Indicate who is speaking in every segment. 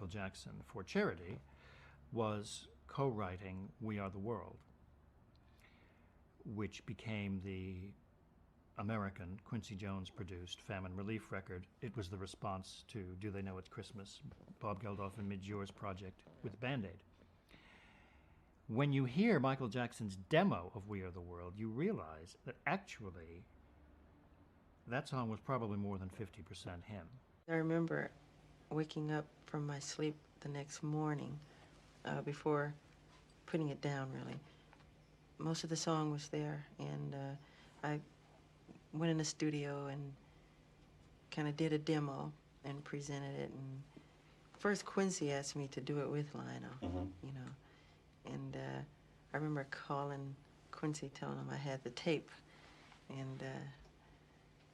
Speaker 1: Michael Jackson for charity was co-writing We Are the World, which became the American Quincy Jones produced famine relief record. It was the response to Do They Know It's Christmas, Bob Geldof and Midge Ure's project with Band-Aid. When you hear Michael Jackson's demo of We Are the World, you realize that actually that song was probably more than 50% him.
Speaker 2: I remember waking up from my sleep the next morning before putting it down, really. Most of the song was there, and I went in the studio and kind of did a demo and presented it. And first, Quincy asked me to do it with Lionel, you know. And I remember calling Quincy, telling him I had the tape, and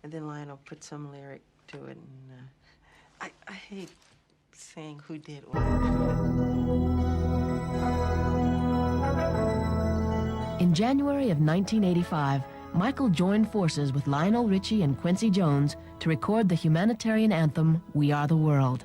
Speaker 2: then Lionel put some lyric to it. And I hate saying who did what.
Speaker 3: In January of 1985, Michael joined forces with Lionel Richie and Quincy Jones to record the humanitarian anthem, We Are the World.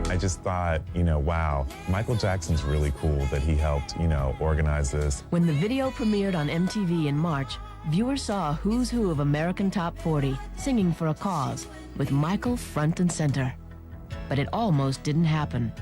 Speaker 4: I just thought, you know, wow, Michael Jackson's really cool that he helped, you know, organize this.
Speaker 3: When the video premiered on MTV in March, viewers saw a who's who of American Top 40 singing for a cause, with Michael front and center. But it almost didn't happen.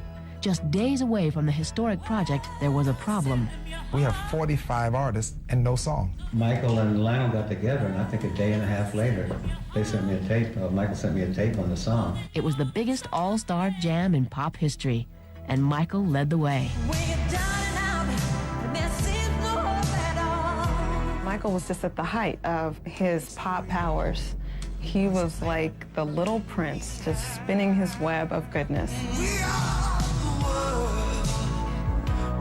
Speaker 3: Just days away from the historic project, there was a problem.
Speaker 5: We have 45 artists and no song.
Speaker 6: Michael and Lionel got together, and I think a day and a half later, they sent me a tape. Michael sent me a tape on the song.
Speaker 3: It was the biggest all-star jam in pop history, and Michael led the way.
Speaker 7: Michael was just at the height of his pop powers. He was like the little prince, just spinning his web of goodness.
Speaker 8: We are the world.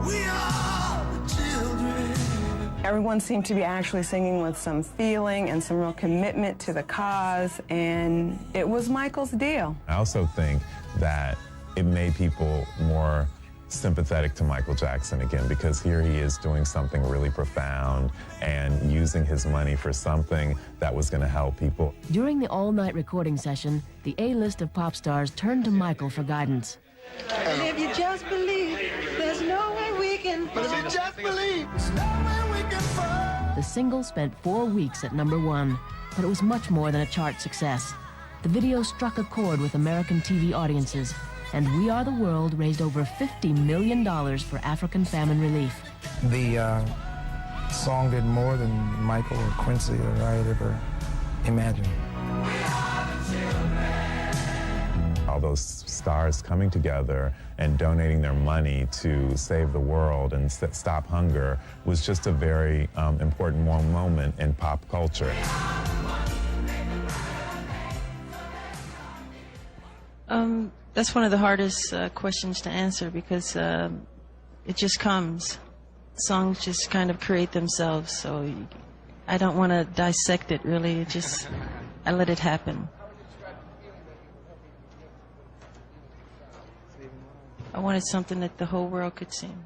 Speaker 8: We are the children.
Speaker 7: Everyone seemed to be actually singing with some feeling and some real commitment to the cause, and it was Michael's deal.
Speaker 4: I also think that it made people more sympathetic to Michael Jackson again, because here he is doing something really profound and using his money for something that was going to help people.
Speaker 3: During the all-night recording session, the A-list of pop stars turned to Michael for guidance.
Speaker 8: And if you just believe, there's no way we can fall. But if you just believe, there's no way we can fall.
Speaker 3: The single spent 4 weeks at #1, but it was much more than a chart success. The video struck a chord with American TV audiences, and We Are the World raised over $50 million for African famine relief.
Speaker 5: The song did more than Michael or Quincy or I had ever imagined.
Speaker 4: All those stars coming together and donating their money to save the world and stop hunger was just a very important moment in pop culture.
Speaker 2: That's one of the hardest questions to answer, because it just comes. Songs just kind of create themselves, so I don't want to dissect it, really. I let it happen. I wanted something that the whole world could sing.